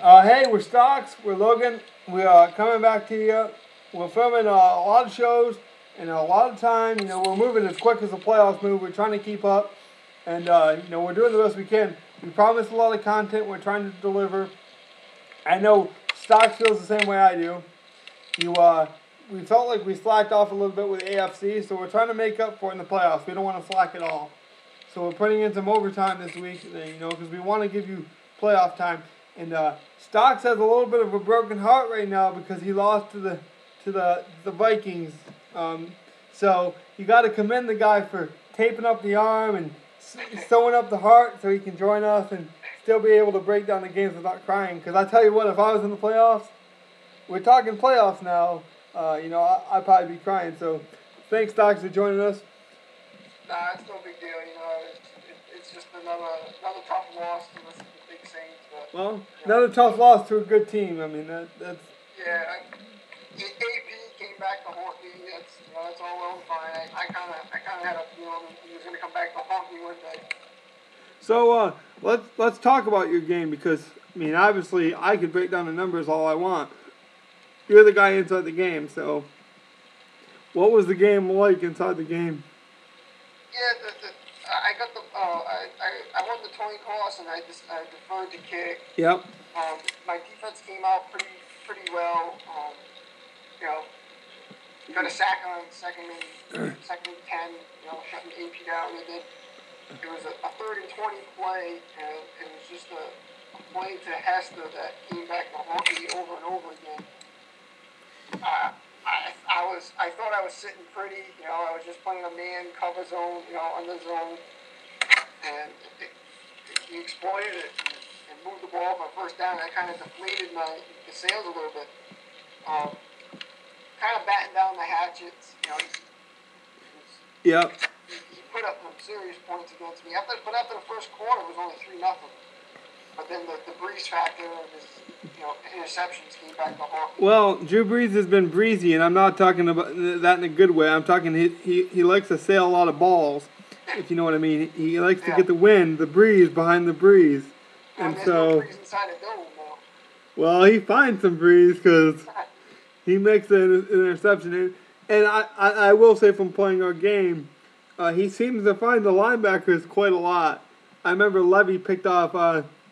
Hey, we're Stocks. We're Logan. We are coming back to you. We're filming a lot of shows and a lot of time. We're moving as quick as the playoffs move. We're trying to keep up, and we're doing the best we can. We promised a lot of content. We're trying to deliver. I know Stocks feels the same way I do. We felt like we slacked off a little bit with AFC, so we're trying to make up for it in the playoffs. We don't want to slack at all. So we're putting in some overtime this week, because we want to give you playoff time. And Stocks has a little bit of a broken heart right now because he lost to the Vikings. So you got to commend the guy for taping up the arm and sewing up the heart so he can join us and still be able to break down the games without crying. Because I tell you what, if I was in the playoffs, we're talking playoffs now. I'd probably be crying. So thanks, Stocks, for joining us. Nah, it's no big deal. It's just another tough loss to the big Saints. But, well, another tough loss to a good team. I mean, that's. Yeah, AP came back to haunt me. That's all well and fine. I kind of had a feeling he was going to come back to haunt me one day. So let's talk about your game because obviously I could break down the numbers all I want. You're the guy inside the game, so what was the game like inside the game? Yeah, I got I won the coin toss and I deferred to kick. Yep. My defense came out pretty well. Got a sack on second and 10. Shutting AP down. It was a 3rd and 20 play, and it was just a play to Hester that came back to haunt me over and over again. I thought I was sitting pretty. I was just playing a man cover zone, under zone, and he exploited it and moved the ball for a first down. I kind of deflated the sails a little bit. Kind of batting down the hatchets. Yep. He put up some serious points against me. After the first quarter, it was only 3-0. But then the breeze factor of his interceptions came back to haunt me. Well, Drew Brees has been breezy, and I'm not talking about that in a good way. I'm talking he likes to sail a lot of balls, if you know what I mean. He likes to get the wind, the breeze behind the breeze. And there's so, no breeze inside a dome now. Well, he finds some breeze because he makes an interception. And I will say from playing our game, he seems to find the linebackers quite a lot. I remember Levy picked off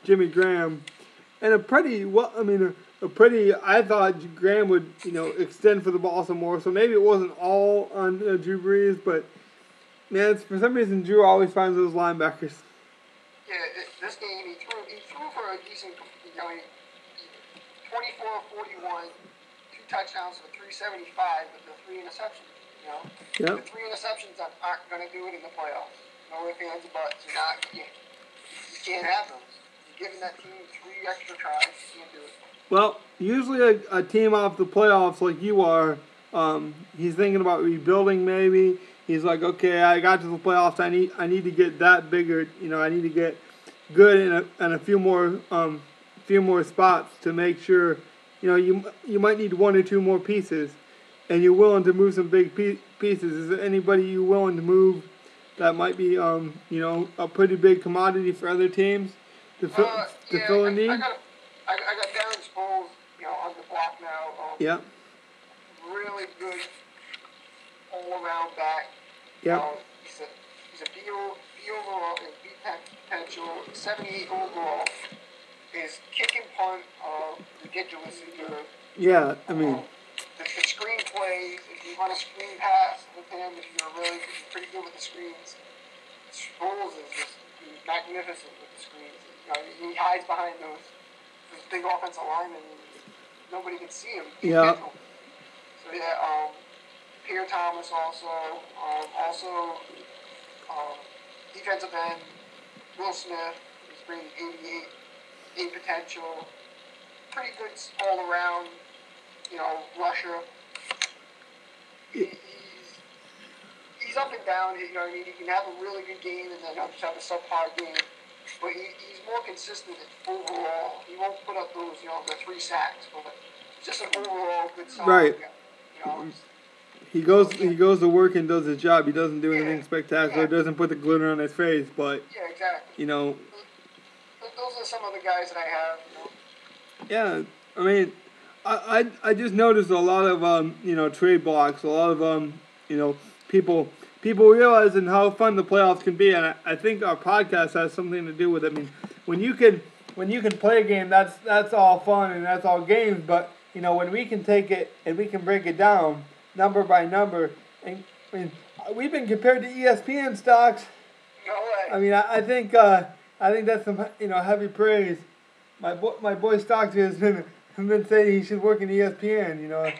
Jimmy Graham, and I thought Graham would, extend for the ball some more. So maybe it wasn't all on Drew Brees, but man, for some reason Drew always finds those linebackers. Yeah, this game he threw for a decent, 24 of 41, 2 touchdowns for 375, but the 3 interceptions. Yep. The 3 interceptions aren't going to do it in the playoffs. No ifs, ands, or buts. You can't have those. You're giving that team 3 extra tries. You can't do it. Well, usually a team off the playoffs like you are, he's thinking about rebuilding maybe. He's like, okay, I got to the playoffs. I need to get that bigger. I need to get good in a few more spots to make sure. You might need 1 or 2 more pieces, and you're willing to move some big pieces. Is there anybody you're willing to move that might be a pretty big commodity for other teams to fill a need? I got Darren Sproles, on the block now. Yeah. Really good all-around back. Yeah. He's a B overall and B potential, 78 overall. His kick and punt are ridiculously good. Yeah, the screen plays, if you run a screen pass with him, if you're pretty good with the screens, Sproles is just magnificent with the screens. He hides behind those big offensive linemen. Nobody can see him. Yeah. So Pierre Thomas also defensive end, Will Smith, he's bringing 88 potential, pretty good all around, rusher. He's up and down. He can have a really good game and then just have a subpar game. But he's more consistent overall. He won't put up those, the 3 sacks, but just an overall good solid right. guy. He goes to work and does his job. He doesn't do anything spectacular. Doesn't put the glitter on his face, but exactly. Those are some of the guys that I have. Yeah, I mean, I just noticed a lot of trade blocks, a lot of you know people people realizing how fun the playoffs can be, and I think our podcast has something to do with it. I mean, when you can when you can play a game, that's all fun and that's all games, but when we can take it and we can break it down number by number, and I mean, we've been compared to ESPN stocks. No way. I mean, I think that's some heavy praise. My boy Stockton has been saying he should work in ESPN,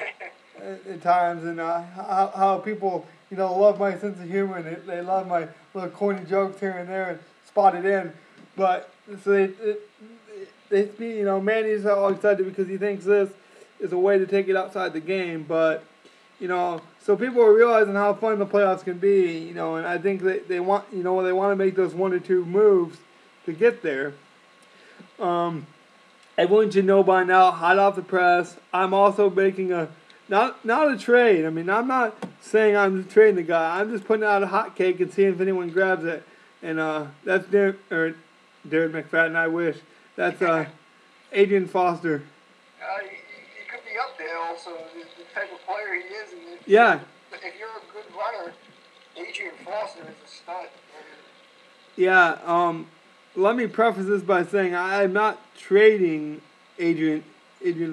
at times, and how people love my sense of humor and they love my little corny jokes here and there and spot it in, but so Manny's all excited because he thinks this is a way to take it outside the game, but so people are realizing how fun the playoffs can be, and I think they want they want to make those 1 or 2 moves to get there. Everyone should know by now, hot off the press, I'm also making not a trade. I mean, I'm not saying I'm trading the guy. I'm just putting out a hot cake and seeing if anyone grabs it. And that's Darren McFadden, I wish. That's Adrian Foster. He could be up there also, the type of player he is. And if you're a good runner, Adrian Foster is a stud. Yeah, let me preface this by saying I'm not trading Adrian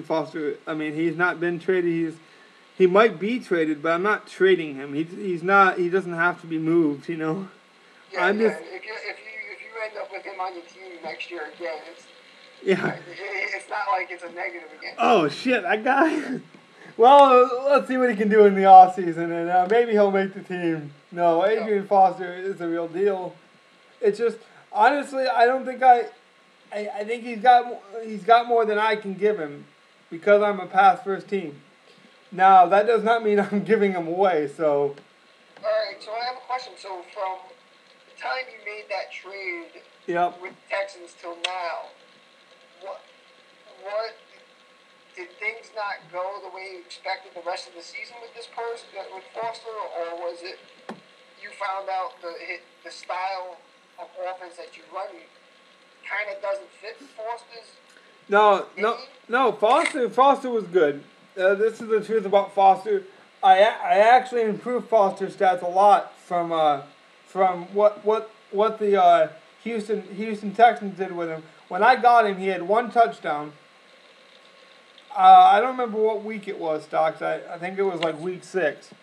Foster. I mean, he's not been traded. He might be traded, but I'm not trading him. He's not. He doesn't have to be moved. Yeah, If you end up with him on your team next year again, it's not like it's a negative again. Oh shit, that guy. Well, let's see what he can do in the offseason, and maybe he'll make the team. No, Adrian Foster is the real deal. It's just honestly, I don't think I think he's got more than I can give him because I'm a pass first team. Now that does not mean I'm giving him away. So. All right. So I have a question. So from the time you made that trade with the Texans till now, what did things not go the way you expected the rest of the season with this person with Foster, or was it you found out the style of offense that you run kind of doesn't fit Foster's? No. Foster was good. This is the truth about Foster. I actually improved Foster's stats a lot from what the Houston Texans did with him. When I got him, he had 1 touchdown. I don't remember what week it was, Stocks. I think it was like week 6.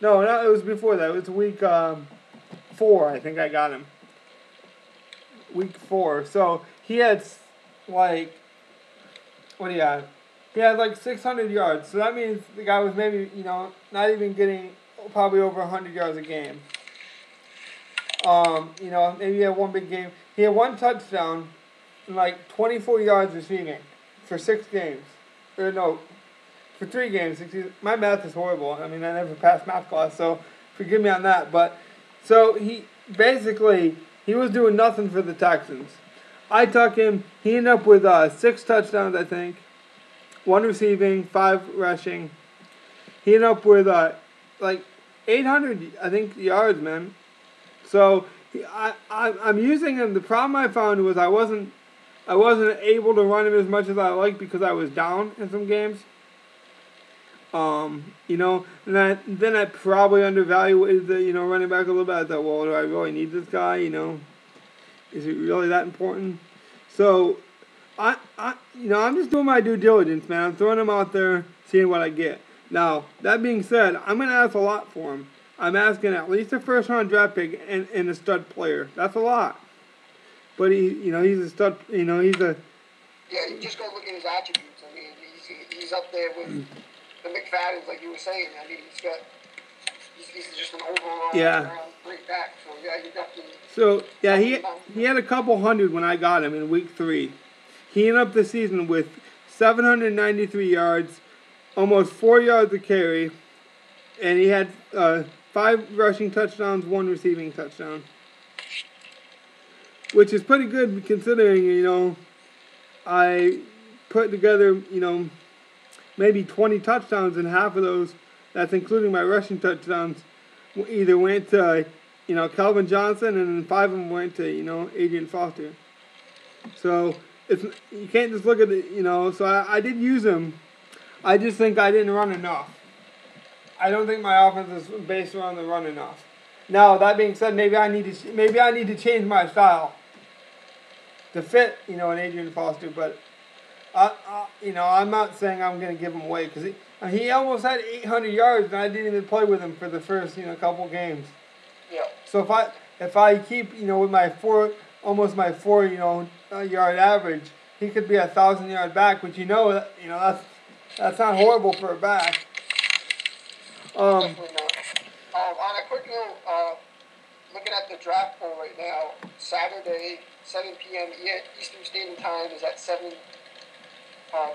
No, it was before that. It was week 4. I think I got him. Week 4. So he had like, what do you have? He had like 600 yards. So that means the guy was maybe, not even getting probably over 100 yards a game. Maybe he had 1 big game. He had 1 touchdown and like 24 yards receiving for 6 games. For 3 games. My math is horrible. I mean, I never passed math class, so forgive me on that. But so he was doing nothing for the Texans. I took him. He ended up with 6 touchdowns, I think. 1 receiving, 5 rushing. He ended up with like 800, I think, yards, man. So I'm using him. The problem I found was I wasn't able to run him as much as I liked because I was down in some games. And then I probably undervalued the running back a little bit. I thought, well, do I really need this guy? Is it really that important? So I'm just doing my due diligence, man. I'm throwing him out there, seeing what I get. Now, that being said, I'm going to ask a lot for him. I'm asking at least a first-round draft pick and a stud player. That's a lot. But he's a stud. He's a. Yeah, you just go look at his attributes. I mean, he's up there with the McFaddens, like you were saying. I mean, he's just an overall great back. So yeah, you definitely. So yeah, he had a couple hundred when I got him in week 3. He ended up the season with 793 yards, almost 4 yards a carry, and he had 5 rushing touchdowns, 1 receiving touchdown, which is pretty good considering, I put together, maybe 20 touchdowns, and half of those, that's including my rushing touchdowns, either went to, Calvin Johnson, and then 5 of them went to, Adrian Foster. So you can't just look at it, you know. So I did use him. I just think I didn't run enough. I don't think my offense is based around the run enough. Now that being said, maybe I need to change my style to fit, you know, an Adrian Foster. But you know, I'm not saying I'm going to give him away because he almost had 800 yards and I didn't even play with him for the first, you know, couple games. Yeah. So if I keep, you know, with my almost my 4 you know yard average, he could be 1,000-yard back, which you know that's not horrible for a back. Definitely not. On a quick note, looking at the draft poll right now, Saturday, 7 p.m. Eastern Standard Time is at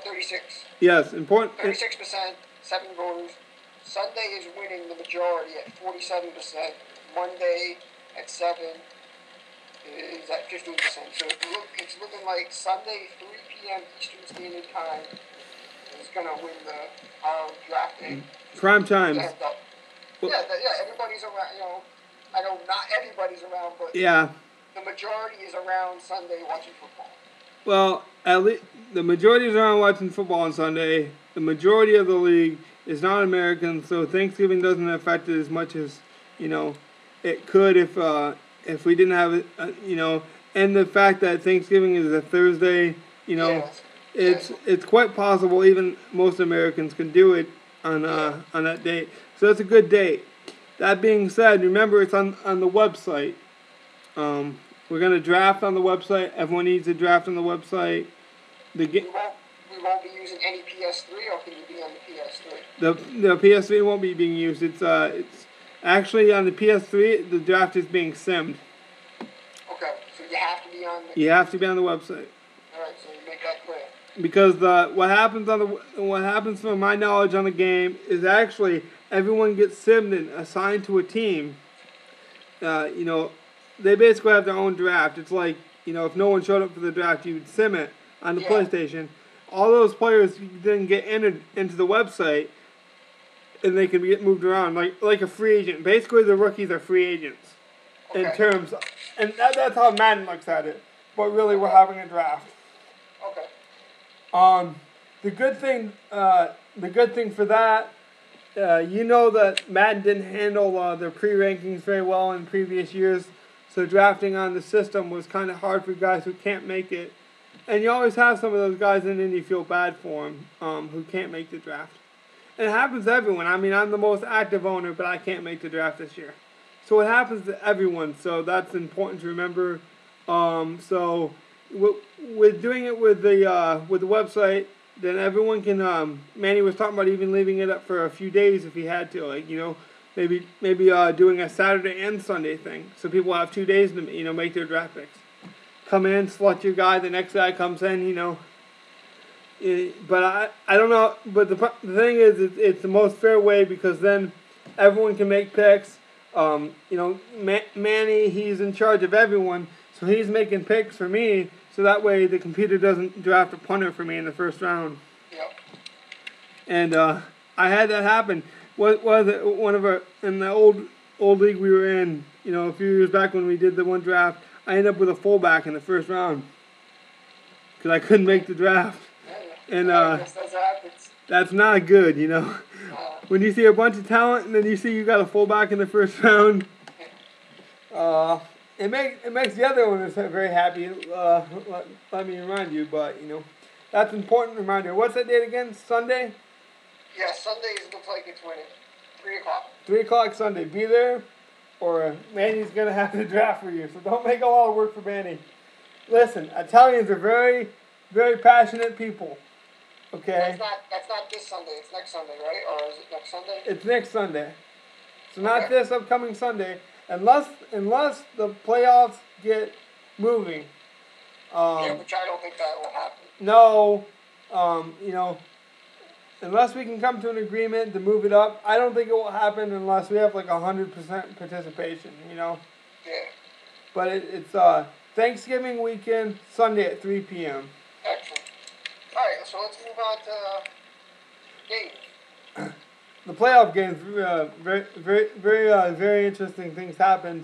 36. Yes, important. 36%, 7 voters. Sunday is winning the majority at 47%. Monday at 7 is at 15%. So it's looking like Sunday, 3 p.m. Eastern Standard Time is going to win the drafting. Prime times. Yeah, everybody's around, you know. I know not everybody's around, but yeah, the majority is around Sunday watching football. Well, at least the majority is around watching football on Sunday. The majority of the league is not American, so Thanksgiving doesn't affect it as much as, you know, it could if we didn't have it, you know, and the fact that Thanksgiving is a Thursday, you know, it's quite possible even most Americans can do it on that date. So it's a good date. That being said, remember it's on the website. We're going to draft on the website. Everyone needs to draft on the website. We won't be using any PS3, or can you be on the PS3? The PS3 won't be being used. It's actually on the PS3. The draft is being simmed. Okay, so you have to be on. You have to be on the website. All right, so you make that clear. Because what happens from my knowledge on the game is actually everyone gets simmed and assigned to a team. You know, they basically have their own draft. It's like, you know, if no one showed up for the draft, you would sim it on the PlayStation. All those players then get entered into the website, and they can get moved around like a free agent. Basically, the rookies are free agents in terms, and that's how Madden looks at it. But really, we're having a draft. Okay. The good thing for that, you know that Madden didn't handle their pre-rankings very well in previous years, so drafting on the system was kind of hard for guys who can't make it. And you always have some of those guys in and you feel bad for them who can't make the draft. And it happens to everyone. I mean, I'm the most active owner, but I can't make the draft this year. So it happens to everyone, so that's important to remember. So with doing it with the website, then everyone can. Manny was talking about even leaving it up for a few days if he had to, like, you know, maybe doing a Saturday and Sunday thing, so people have 2 days to, you know, make their draft picks. Come in, select your guy. The next guy comes in, you know. But I don't know. But the thing is, it's the most fair way because then everyone can make picks. You know, Manny, he's in charge of everyone, so he's making picks for me. So that way the computer doesn't draft a punter for me in the first round. Yep. And I had that happen. In the old league we were in, you know, a few years back when we did the one draft, I ended up with a fullback in the first round because I couldn't make the draft. And that's not good, you know. When you see a bunch of talent and then you see you got a fullback in the first round, it makes the other owners very happy. Let me remind you, but you know, that's an important reminder. What's that date again? Sunday? Yeah, Sunday looks like it's winning. 3 o'clock. 3 o'clock Sunday. Be there, or Manny's gonna have to draft for you. So don't make a lot of work for Manny. Listen, Italians are very, very passionate people. Okay. That's not this Sunday. It's next Sunday, right? Or is it next Sunday? It's next Sunday. So not this upcoming Sunday, unless the playoffs get moving. Which I don't think that will happen. No, you know, unless we can come to an agreement to move it up, I don't think it will happen unless we have like 100% participation. You know. Yeah. But it's Thanksgiving weekend, Sunday at 3 p.m. Excellent. All right, so let's move on to games. The playoff games, very interesting things happened.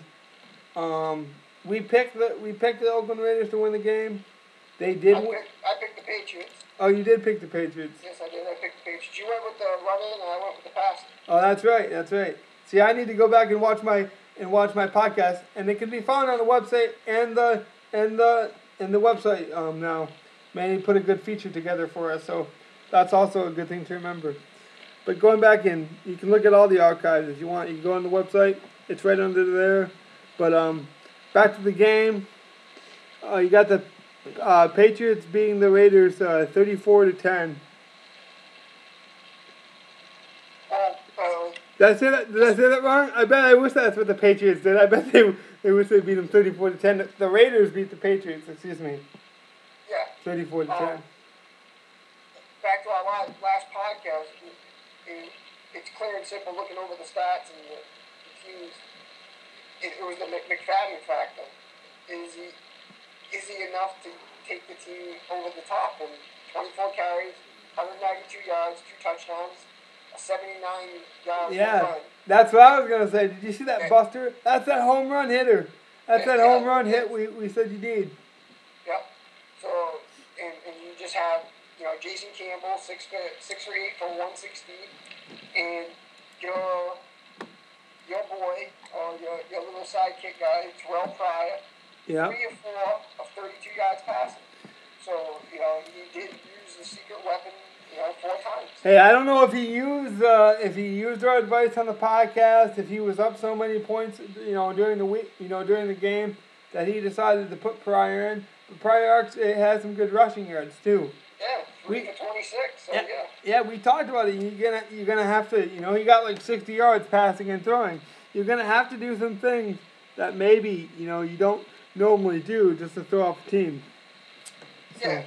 We picked the Oakland Raiders to win the game. They did. I picked the Patriots. Oh, you did pick the Patriots. Yes, I did. I picked the Patriots. You went with the run-in, and I went with the pass. Oh, that's right. That's right. See, I need to go back and watch my podcast, and it can be found on the website and the website now. Manny put a good feature together for us, so that's also a good thing to remember. But going back in, you can look at all the archives if you want. You can go on the website; it's right under there. But back to the game. You got the Patriots beating the Raiders 34-10. Did I say that wrong? I wish that's what the Patriots did. I bet they wish they beat them 34-10. The Raiders beat the Patriots. Excuse me. Yeah. 34-10. Back to our last podcast. It's clear and simple looking over the stats and the teams. It was the McFadden factor. Is he enough to take the team over the top? And 24 carries, 192 yards, 2 touchdowns. A 79-yard run. That's what I was going to say. Did you see that buster? That's that home run hitter. That's that home run hit we said you need. Yep. So, and you just have, Jason Campbell, 6 for 8 for 160. And your boy, or your little sidekick guy, Terrell Pryor, 3 or 4 of 32 yards passing. So, he did use the secret weapon 4 times. Hey, I don't know if he used our advice on the podcast, if he was up so many points, during the week, during the game, that he decided to put Pryor in. But Pryor has some good rushing yards too. Yeah, 3 for 26. So yeah. Yeah, we talked about it. You're gonna have to, he got like 60 yards passing and throwing. You're gonna have to do some things that maybe you don't normally do just to throw off a team. So. Yeah,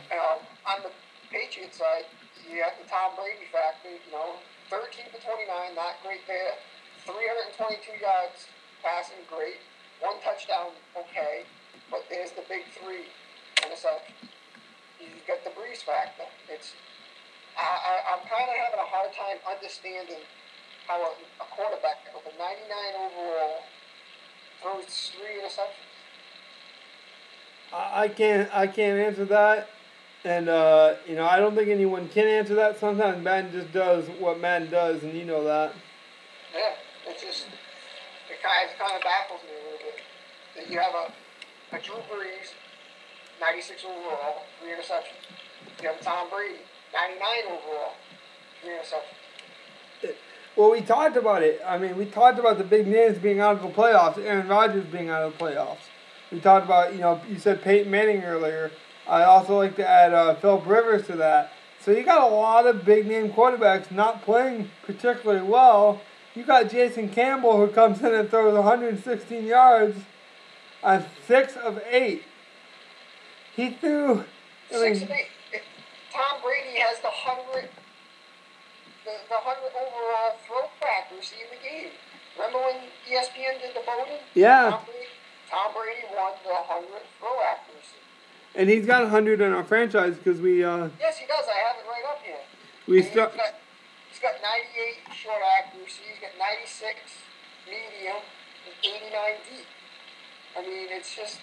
on the Patriots side. You got the Tom Brady factor, 13 for 29, not great there. 322 yards passing, great. 1 touchdown, okay. But there's the big 3 interceptions. You've got the Breeze factor. I'm kind of having a hard time understanding how a quarterback with a 99 overall throws 3 interceptions. I can't answer that. And, I don't think anyone can answer that. Sometimes Madden just does what Madden does, and you know that. Yeah, it kind of baffles me a little bit. That you have a Drew Brees, 96 overall, 3 interceptions. You have Tom Brady, 99 overall, 3 interceptions. Well, we talked about it. I mean, we talked about the big names being out of the playoffs, Aaron Rodgers being out of the playoffs. We talked about, you said Peyton Manning earlier. I also like to add Philip Rivers to that. So you got a lot of big-name quarterbacks not playing particularly well. You got Jason Campbell who comes in and throws 116 yards on 6 of 8. He threw... 6 of 8. Tom Brady has the 100 overall throw accuracy in the game. Remember when ESPN did the voting? Yeah. Tom Brady won the 100 throw accuracy. And he's got 100 in our franchise because we... Yes, he does. I have it right up here. He's got 98 short accuracy. He's got 96 medium and 89 deep. I mean, it's just...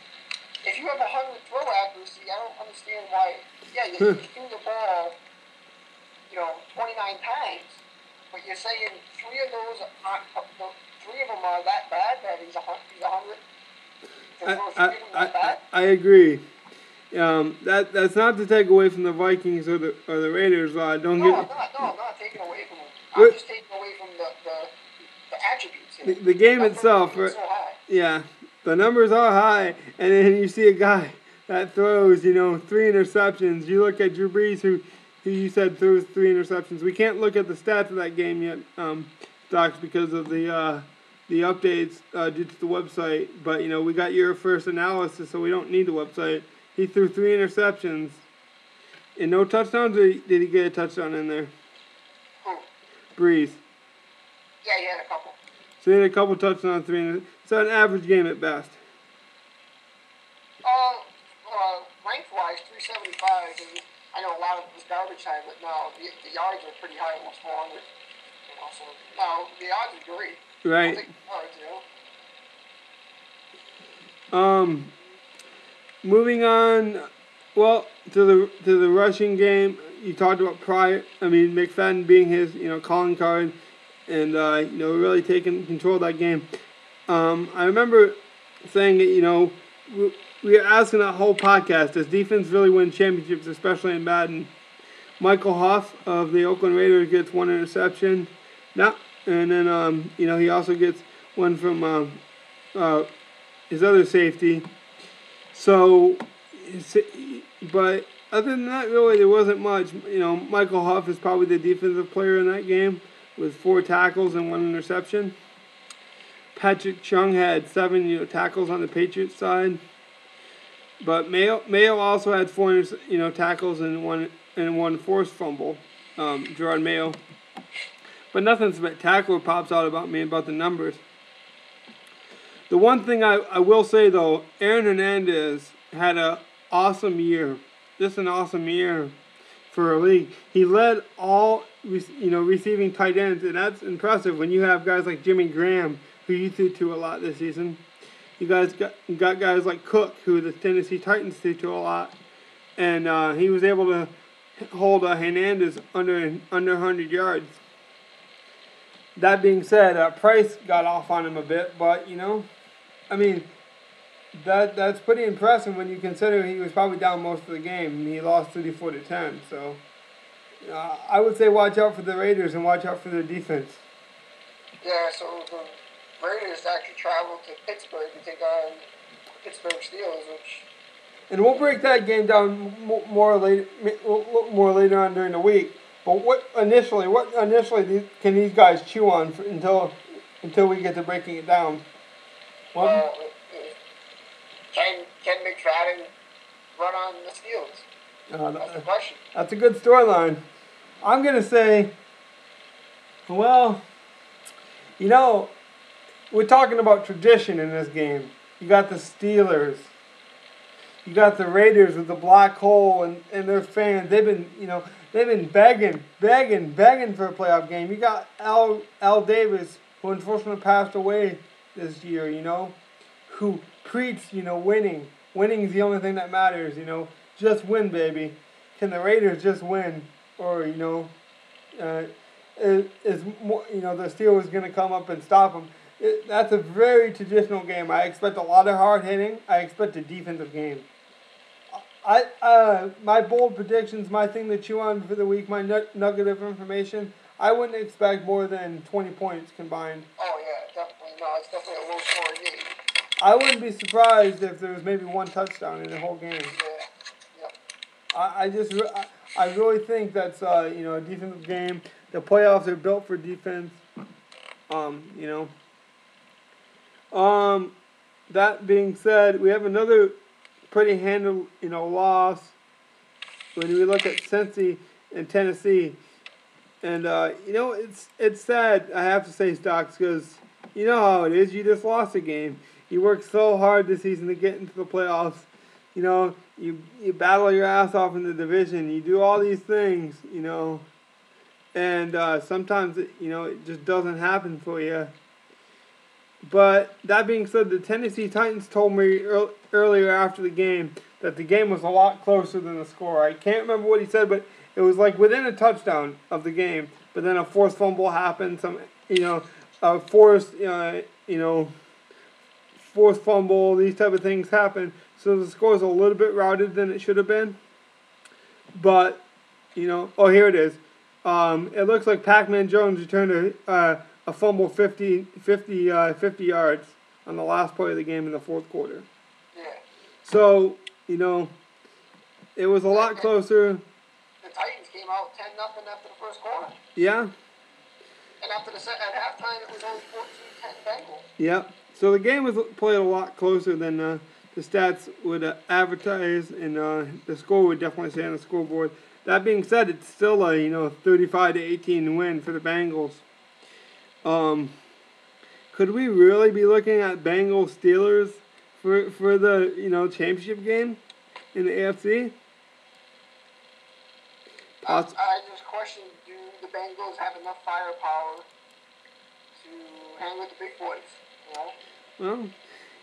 If you have 100 throw accuracy, I don't understand why... Yeah, you threw the ball, 29 times. But you're saying 3 of them are that bad that he's 100? I agree. That's not to take away from the Vikings or the Raiders. I'm not taking away from them. I'm just taking away from the attributes. The game itself, so high. Yeah, the numbers are high, and then you see a guy that throws, 3 interceptions. You look at Drew Brees, who you said throws 3 interceptions. We can't look at the stats of that game yet, Docs, because of the updates due to the website. But we got your first analysis, so we don't need the website. He threw 3 interceptions. And no touchdowns, or did he get a touchdown in there? Who? Breeze. Yeah, he had a couple. So he had a couple touchdowns, 3 so an average game at best. Lengthwise, 375. And I know a lot of it was garbage time, but no, the yards are pretty high, almost 400. So, no, the odds are great. Right. I think yards, Moving on, Well, to the rushing game, you talked about McFadden being his calling card, and really taking control of that game. I remember saying that we were asking that whole podcast, does defense really win championships, especially in Madden? Michael Huff of the Oakland Raiders gets one interception, and then he also gets one from his other safety. So, but other than that, really, there wasn't much. Michael Huff is probably the defensive player in that game with 4 tackles and 1 interception. Patrick Chung had 7 tackles on the Patriots side. But Mayo also had 4 tackles and one forced fumble. Gerard Mayo. But nothing spectacular pops out about the numbers. The one thing I will say, though, Aaron Hernandez had an awesome year. Just an awesome year for a league. He led all receiving tight ends, and that's impressive when you have guys like Jimmy Graham, who you threw to a lot this season. You guys got guys like Cook, who the Tennessee Titans threw to a lot, and he was able to hold Hernandez under 100 yards. That being said, Price got off on him a bit, but that's pretty impressive when you consider he was probably down most of the game and he lost 34-10. So I would say watch out for the Raiders and watch out for their defense. Yeah, so the Raiders actually traveled to Pittsburgh to take on Pittsburgh Steelers, and we'll break that game down more later on during the week. But what initially can these guys chew on until we get to breaking it down? Can McFadden run on the Steelers? That's the question. That's a good storyline. I'm going to say, well, we're talking about tradition in this game. You got the Steelers. You got the Raiders with the black hole and their fans. They've been begging for a playoff game. You got Al Davis, who unfortunately passed away this year, who preached, winning. Winning is the only thing that matters, Just win, baby. Can the Raiders just win? Or, is the Steelers going to come up and stop them? That's a very traditional game. I expect a lot of hard hitting. I expect a defensive game. My bold predictions, my thing to chew on for the week, my nugget of information, I wouldn't expect more than 20 points combined. Oh, yeah, definitely. No, it's definitely a low-scoring game. I wouldn't be surprised if there was maybe 1 touchdown in the whole game. Yeah. Yep. I really think that's a defensive game. The playoffs are built for defense. That being said, we have another pretty handled loss when we look at Cincy and Tennessee, and it's sad, I have to say, Stocks, because you know how it is. You just lost a game. You worked so hard this season to get into the playoffs. You battle your ass off in the division. You do all these things, and sometimes it just doesn't happen for you. But that being said, the Tennessee Titans told me earlier after the game that the game was a lot closer than the score. I can't remember what he said, but it was like within a touchdown of the game. But then a forced fumble happened. Forced fumble. These type of things happen. So the score is a little bit routed than it should have been. But here it is. It looks like Pac-Man Jones returned a fumble 50 yards on the last play of the game in the fourth quarter. Yeah. So, it was a lot closer. The Titans came out 10-0 after the first quarter. Yeah. And at halftime, it was only 14-10 Bengals. Yeah. So the game was played a lot closer than the stats would advertise, and the score would definitely say on the scoreboard. That being said, it's still a 35-18 win for the Bengals. Could we really be looking at Bengals Steelers for the championship game in the AFC? I just question: do the Bengals have enough firepower to hang with the big boys? Well,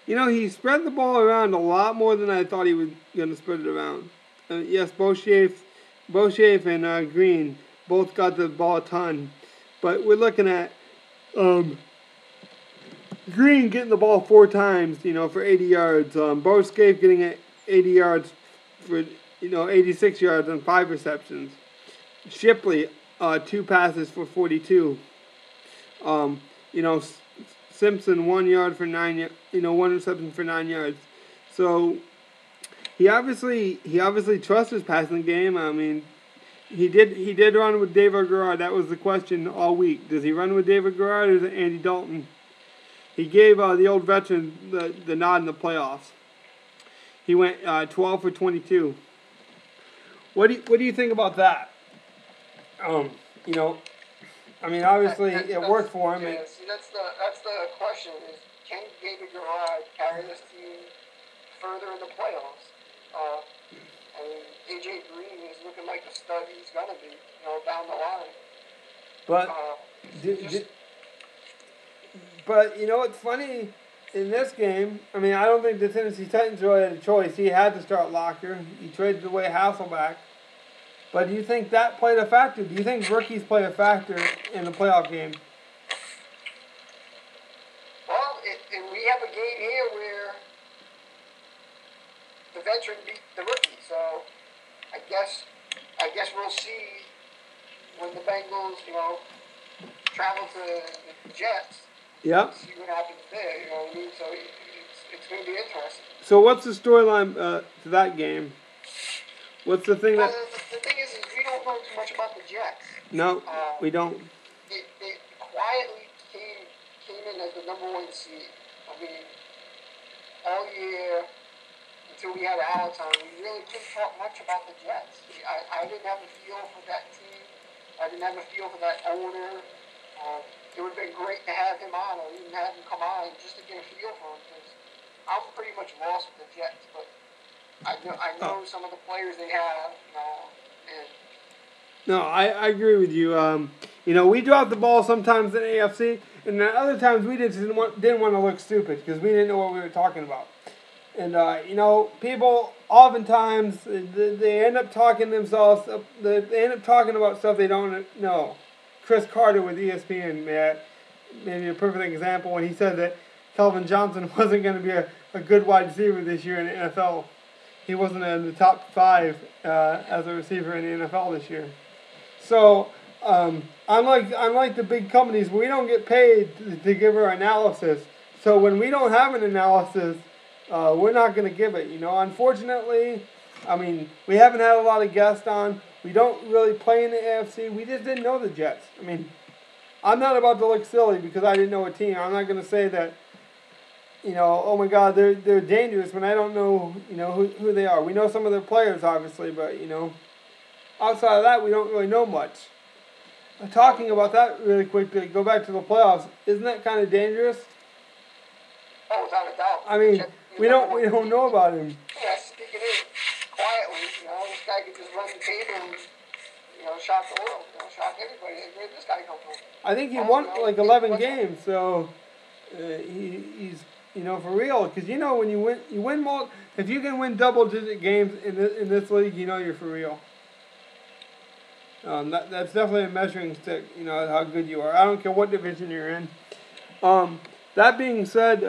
he spread the ball around a lot more than I thought he was going to spread it around. yes, Beauchef and Green both got the ball a ton. But we're looking at Green getting the ball 4 times, for 80 yards. Beauchef getting it 80 yards for, 86 yards on 5 receptions. Shipley, 2 passes for 42. Simpson 1 yard for 1 reception for 9 yards. So he obviously trusts his passing game. I mean, he did run with David Garrard. That was the question all week. Does he run with David Garrard or is it Andy Dalton? He gave the old veteran the nod in the playoffs. He went 12 for 22. What do you think about that? I mean, obviously it worked for him. Yeah, see, that's the question: is can David Garrard carry this team further in the playoffs? I mean, AJ Green is looking like the stud he's gonna be, down the line. But but what's funny in this game? I mean, I don't think the Tennessee Titans really had a choice. He had to start Locker. He traded away Hasselbeck. But do you think that played a factor? Do you think rookies play a factor in the playoff game? Well, and we have a game here where the veteran beat the rookie. So I guess we'll see when the Bengals, travel to the Jets. Yep. See what happens there. You know what I mean? So it's going to be interesting. So what's the storyline to that game? What's the thing that? The thing is we don't know too much about the Jets. No, we don't. They quietly came in as the #1 seed. I mean, all year until we had our time, we really couldn't talk much about the Jets. I didn't have a feel for that team. I didn't have a feel for that owner. It would have been great to have him on, or even have him come on just to get a feel for him. Because I'm pretty much lost with the Jets, but I know some of the players they have, and. No, I agree with you. We dropped the ball sometimes in AFC, and then other times we didn't want to look stupid because we didn't know what we were talking about. And people oftentimes they end up talking themselves. They end up talking about stuff they don't know. Chris Carter with ESPN, maybe a perfect example when he said that Calvin Johnson wasn't going to be a good wide receiver this year in the NFL. He wasn't in the top 5 as a receiver in the NFL this year. So, unlike the big companies, we don't get paid to give our analysis. So when we don't have an analysis, we're not going to give it. Unfortunately, I mean, we haven't had a lot of guests on. We don't really play in the AFC. We just didn't know the Jets. I mean, I'm not about to look silly because I didn't know a team. I'm not going to say that, oh my God, they're dangerous when I don't know, who they are. We know some of their players, obviously, but, outside of that, we don't really know much. Talking about that really quickly, go back to the playoffs. Isn't that kind of dangerous? Oh, without a doubt. I mean, we don't know about him. Yeah, speaking in quietly, this guy could just run the table and, shock the world, shock everybody. Where did this guy come from? I think he won like 11 games, so he's for real. Because when you win more. If you can win double-digit games in this league, you're for real. That's definitely a measuring stick. How good you are. I don't care what division you're in. That being said,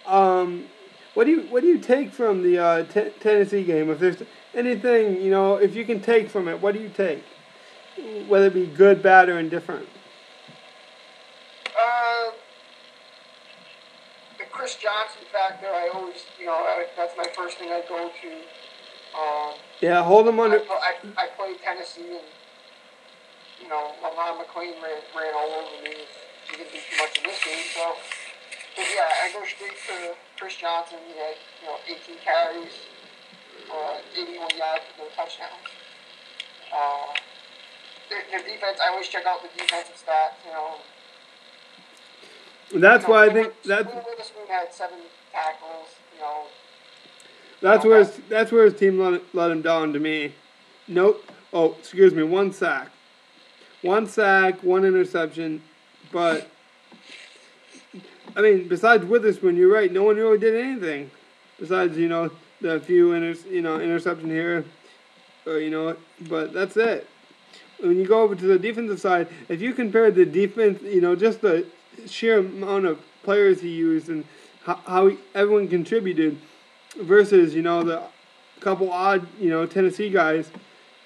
what do you take from the Tennessee game? If there's anything, if you can take from it, what do you take? Whether it be good, bad, or indifferent. The Chris Johnson factor, I always, that's my first thing I go to. Yeah, hold him under. I played Tennessee, and Lamar McLean ran all over me. He didn't do too much in this game, so. But yeah, I go straight to Chris Johnson. He had 18 carries, 81 yards with no touchdowns. Their defense, I always check out the defensive stats. That's why I think that's. Witherspoon had 7 tackles. That's where his team let him down to me. Nope. Oh, excuse me. 1 sack. 1 sack, 1 interception. But, I mean, besides Witherspoon, you're right. No one really did anything. Besides, the few interception here, or but that's it. When you go over to the defensive side, if you compare the defense, just the sheer amount of players he used and how everyone contributed versus, the couple odd, Tennessee guys,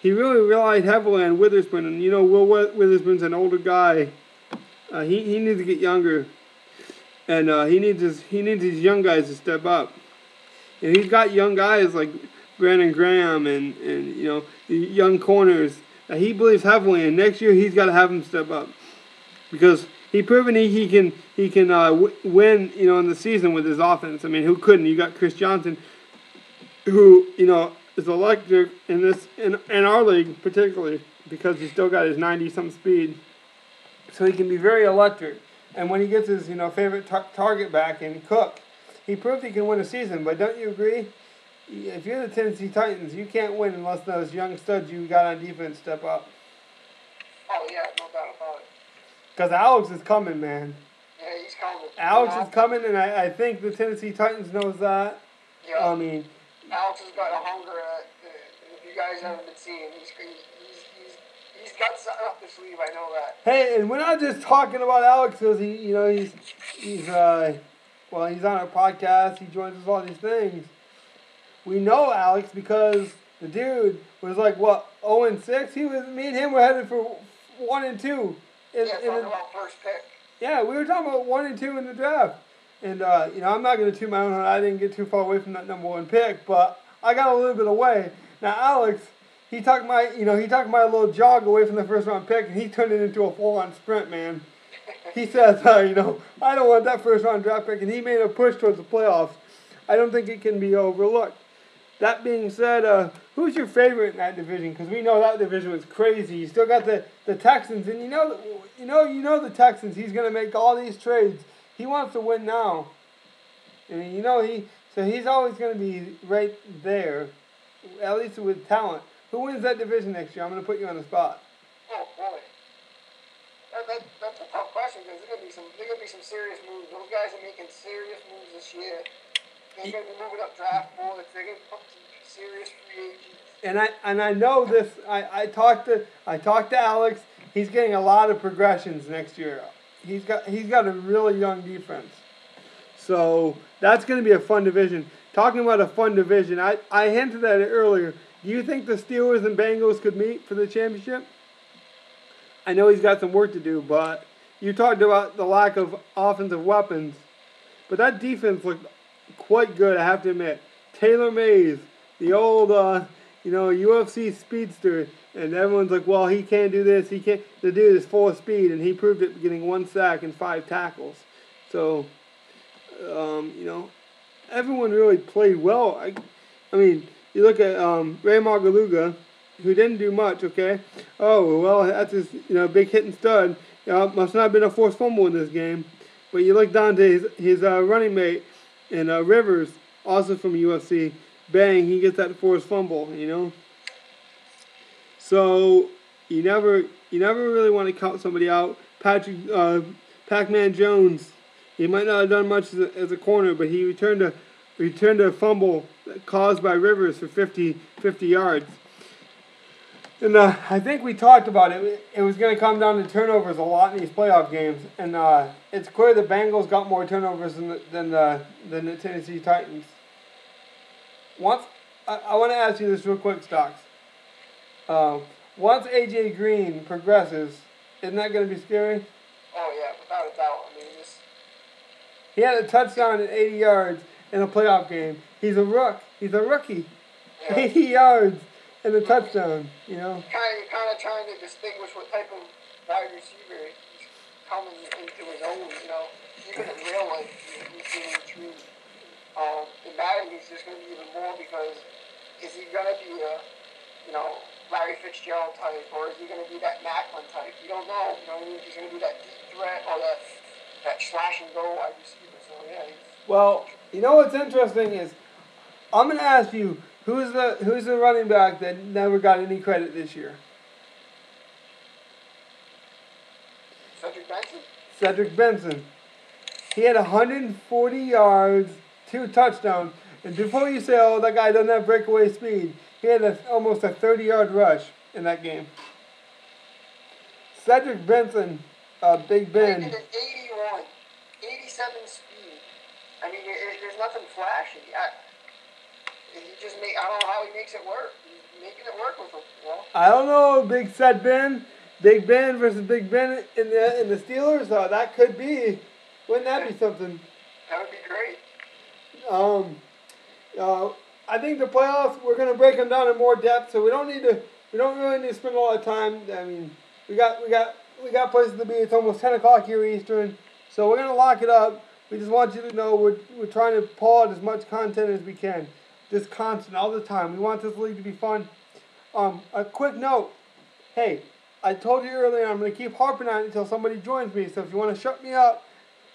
he really relied heavily on Witherspoon. And, Will Witherspoon's an older guy. He needs to get younger. And he needs these young guys to step up. And he's got young guys like Brandon Graham and the young corners. He believes heavily, and next year he's got to have them step up because he's proven he can win in the season with his offense. I mean, who couldn't? You got Chris Johnson, who is electric in our league particularly because he's still got his 90-some speed, so he can be very electric. And when he gets his favorite target back in Cook, he proved he can win a season. But don't you agree? If you're the Tennessee Titans, you can't win unless those young studs you got on defense step up. Oh, yeah, no doubt about it. Because Alex is coming, man. Yeah, he's coming. Alex is coming, and I think the Tennessee Titans knows that. Yeah. I mean, Alex has got a hunger. If you guys haven't been seeing, he's got something up his sleeve. I know that. Hey, and we're not just talking about Alex because he's on our podcast. He joins us all these things. We know Alex because the dude was like, 0-6? Me and him were headed for 1-2. Talking about first pick. Yeah, we were talking about 1 and 2 in the draft. And, I'm not going to toot my own horn. I didn't get too far away from that number 1 pick, but I got a little bit away. Now, Alex, he took my little jog away from the first round pick, and he turned it into a full-on sprint, man. He says, I don't want that first round draft pick, and he made a push towards the playoffs. I don't think it can be overlooked. That being said, who's your favorite in that division? Because we know that division was crazy. You still got the Texans, and you know the Texans. He's gonna make all these trades. He wants to win now, and he's always gonna be right there, at least with talent. Who wins that division next year? I'm gonna put you on the spot. Oh boy, that's a tough question because there's gonna be some serious moves. Those guys are making serious moves this year. They're going to be moving up draft boards. They're going to put some serious free agents. And I know this. I talked to Alex. He's getting a lot of progressions next year. He's got a really young defense. So that's going to be a fun division. Talking about a fun division, I hinted at it earlier. Do you think the Steelers and Bengals could meet for the championship? I know he's got some work to do, but you talked about the lack of offensive weapons. But that defense looked quite good, I have to admit. Taylor Mays, the old, UFC speedster, and everyone's like, well, he can't do this. He can't. The dude is full of speed, and he proved it getting 1 sack and 5 tackles. So, everyone really played well. I mean, you look at Ray Magaluga, who didn't do much. Okay. Oh well, that's his big hitting stud. Must not have been a forced fumble in this game. But you look down to his running mate. And Rivers, also from UFC, bang, he gets that forced fumble, So you never really want to count somebody out. Pac-Man Jones, he might not have done much as a corner, but he returned a fumble caused by Rivers for 50 yards. And I think we talked about it. It was going to come down to turnovers a lot in these playoff games. And it's clear the Bengals got more turnovers than the Tennessee Titans. I want to ask you this real quick, Stocks. Once A.J. Green progresses, isn't that going to be scary? Oh, yeah, without a doubt. I mean, he had a touchdown at 80 yards in a playoff game. He's a rookie. Yeah. 80 yards. And a touchdown, Kind of trying to distinguish what type of wide receiver he's coming into his own, Even in real life, he's seeing the truth. In Madden, he's just going to be even more because is he going to be a, Larry Fitzgerald type, or is he going to be that Macklin type? You don't know. He's going to be that deep threat or that slash and go wide receiver. So yeah. Well, what's interesting is I'm going to ask you. Who's the running back that never got any credit this year? Cedric Benson. He had 140 yards, 2 touchdowns, And before you say, oh, that guy doesn't have breakaway speed, he had almost a 30-yard rush in that game. Cedric Benson, Big Ben. An 81, 87 speed. I mean, there's nothing flashy. I don't know how he makes it work. He's making it work with him, you know? I don't know, Big Set Ben. Big Ben versus Big Ben in the Steelers. That could be. Wouldn't that be something? That would be great. I think the playoffs, we're going to break them down in more depth, so we don't really need to spend a lot of time. I mean, we got places to be. It's almost 10 o'clock here Eastern, so we're going to lock it up. We just want you to know we're trying to pull out as much content as we can. Just constant, all the time. We want this league to be fun. A quick note. Hey, I told you earlier I'm going to keep harping on it until somebody joins me. So if you want to shut me up,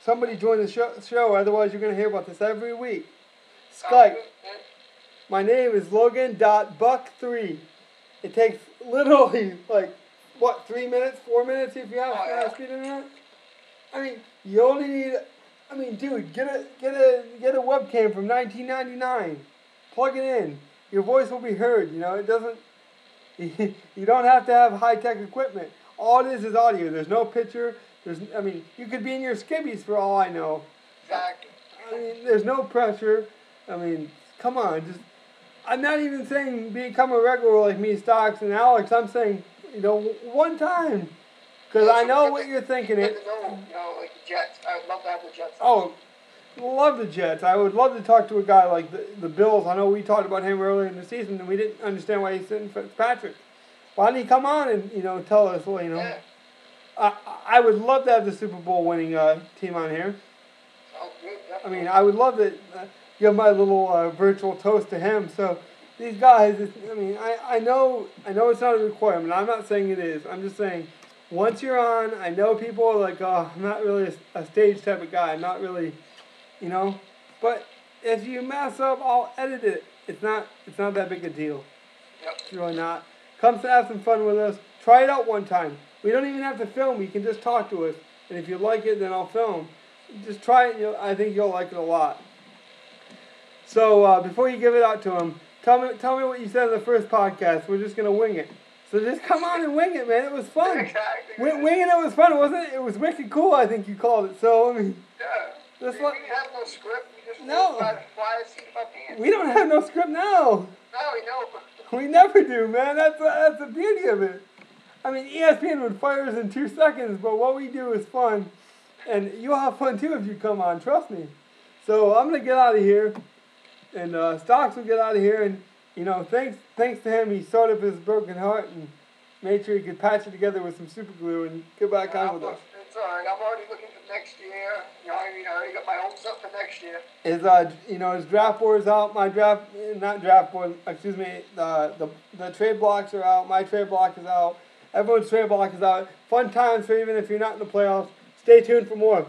somebody join the show. Otherwise, you're going to hear about this every week. Skype. My name is Logan.Buck3. It takes literally, 3 minutes, 4 minutes if you have fast-speed internet? I mean, you only need... I mean, dude, get a webcam from 1999. Plug it in. Your voice will be heard. You know, it doesn't. You don't have to have high-tech equipment. All it is audio. There's no picture. You could be in your skivvies for all I know. Exactly. I mean, there's no pressure. I mean, come on. I'm not even saying become a regular like me, Stocks, and Alex. I'm saying, one time. Because I know what you're thinking. Like the Jets. I would love to have the Jets. Oh, love the Jets. I would love to talk to a guy like the Bills. I know we talked about him earlier in the season, and we didn't understand why he's sitting Fitzpatrick. Why didn't he come on and tell us? Well, Yeah. I would love to have the Super Bowl winning team on here. Sounds good. I mean, I would love to give my little virtual toast to him. So these guys, I know it's not a requirement. I'm not saying it is. I'm just saying. Once you're on, I know people are like, oh, I'm not really a stage type of guy. I'm not really, But if you mess up, I'll edit it. It's not that big a deal. Yep. It's really not. Come to have some fun with us. Try it out one time. We don't even have to film. You can just talk to us. And if you like it, then I'll film. Just try it. I think you'll like it a lot. So before you give it out to him, tell me what you said in the first podcast. We're just going to wing it. So just come on and wing it, man. It was fun. Exactly. Winging it was fun, wasn't it? It was wicked cool, I think you called it. So, Yeah. That's We didn't have no script. We just fly the seat of our pants. We don't have no script now. No, we know. We never do, man. That's the beauty of it. I mean, ESPN would fire us in 2 seconds, but what we do is fun. And you'll have fun, too, if you come on. Trust me. So I'm going to get out of here. And Stocks will get out of here. And, thanks to him, he sewed up his broken heart and made sure he could patch it together with some super glue and get back on with us. It's all right. I'm already looking for next year. I already got my hopes up for next year. His draft board is out. My not draft board, excuse me. The trade blocks are out. My trade block is out. Everyone's trade block is out. Fun times for even if you're not in the playoffs. Stay tuned for more.